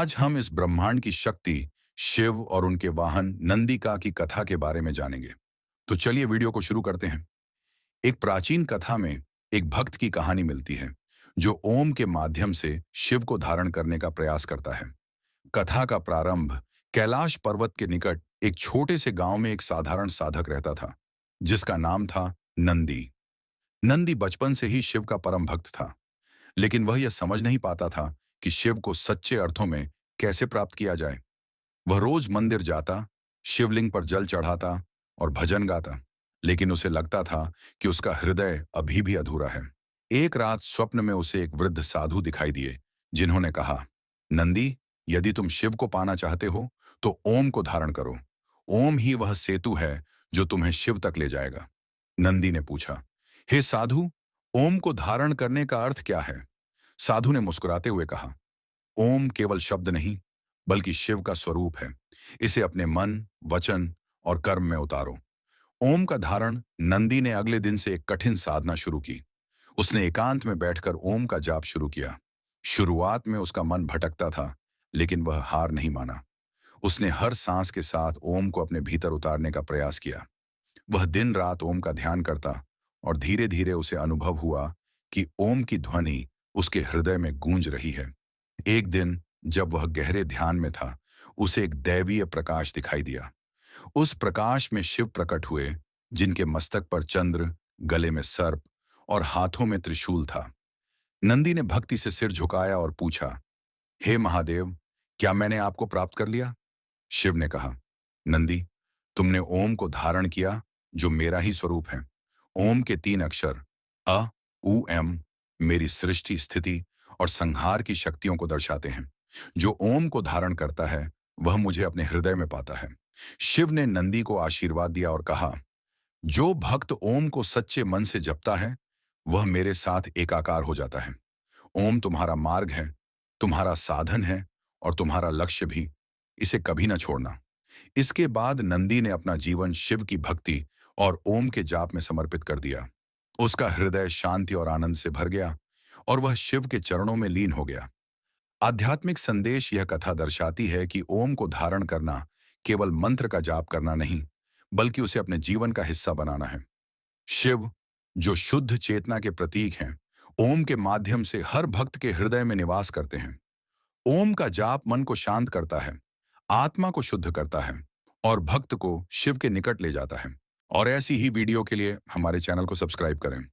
आज हम इस ब्रह्मांड की शक्ति, शिव और उनके वाहन नंदिका की कथा के बारे में जानेंगे। तो चलिए वीडियो को शुरू करते हैं। एक प्राचीन कथा में एक भक्त की कहानी मिलती है जो ओम के माध्यम से शिव को धारण करने का प्रयास करता है। कथा का प्रारंभ कैलाश पर्वत के निकट एक छोटे से गांव में एक साधारण साधक रहता था जिसका नाम था नंदी। नंदी बचपन से ही शिव का परम भक्त था, लेकिन वह यह समझ नहीं पाता था कि शिव को सच्चे अर्थों में कैसे प्राप्त किया जाए। वह रोज मंदिर जाता, शिवलिंग पर जल चढ़ाता और भजन गाता, लेकिन उसे लगता था कि उसका हृदय अभी भी अधूरा है। एक रात स्वप्न में उसे एक वृद्ध साधु दिखाई दिए जिन्होंने कहा, नंदी, यदि तुम शिव को पाना चाहते हो तो ओम को धारण करो। ओम ही वह सेतु है जो तुम्हें शिव तक ले जाएगा। नंदी ने पूछा, हे साधु, ओम को धारण करने का अर्थ क्या है? साधु ने मुस्कुराते हुए कहा, ओम केवल शब्द नहीं, बल्कि शिव का स्वरूप है। इसे अपने मन, वचन और कर्म में उतारो। ओम का धारण नंदी ने अगले दिन से एक कठिन साधना शुरू की। उसने एकांत में बैठकर ओम का जाप शुरू किया। शुरुआत में उसका मन भटकता था, लेकिन वह हार नहीं माना। उसने हर सांस के साथ ओम को अपने भीतर उतारने का प्रयास किया। वह दिन रात ओम का ध्यान करता और धीरे धीरे उसे अनुभव हुआ कि ओम की ध्वनि उसके हृदय में गूंज रही है। एक दिन जब वह गहरे ध्यान में था, उसे एक दैवीय प्रकाश दिखाई दिया। उस प्रकाश में शिव प्रकट हुए, जिनके मस्तक पर चंद्र, गले में सर्प और हाथों में त्रिशूल था। नंदी ने भक्ति से सिर झुकाया और पूछा, हे महादेव, क्या मैंने आपको प्राप्त कर लिया? शिव ने कहा, नंदी, तुमने ओम को धारण किया, जो मेरा ही स्वरूप है। ओम के 3 अक्षर अ, उ, एम मेरी सृष्टि, स्थिति और संहार की शक्तियों को दर्शाते हैं। जो ओम को धारण करता है वह मुझे अपने हृदय में पाता है। शिव ने नंदी को आशीर्वाद दिया और कहा, जो भक्त ओम को सच्चे मन से जपता है वह मेरे साथ एकाकार हो जाता है। ओम तुम्हारा मार्ग है, तुम्हारा साधन है और तुम्हारा लक्ष्य भी। इसे कभी ना छोड़ना। इसके बाद नंदी ने अपना जीवन शिव की भक्ति और ओम के जाप में समर्पित कर दिया। उसका हृदय शांति और आनंद से भर गया और वह शिव के चरणों में लीन हो गया। आध्यात्मिक संदेश यह कथा दर्शाती है कि ओम को धारण करना केवल मंत्र का जाप करना नहीं, बल्कि उसे अपने जीवन का हिस्सा बनाना है। शिव, जो शुद्ध चेतना के प्रतीक हैं, ओम के माध्यम से हर भक्त के हृदय में निवास करते हैं। ओम का जाप मन को शांत करता है, आत्मा को शुद्ध करता है और भक्त को शिव के निकट ले जाता है। और ऐसी ही वीडियो के लिए हमारे चैनल को सब्सक्राइब करें।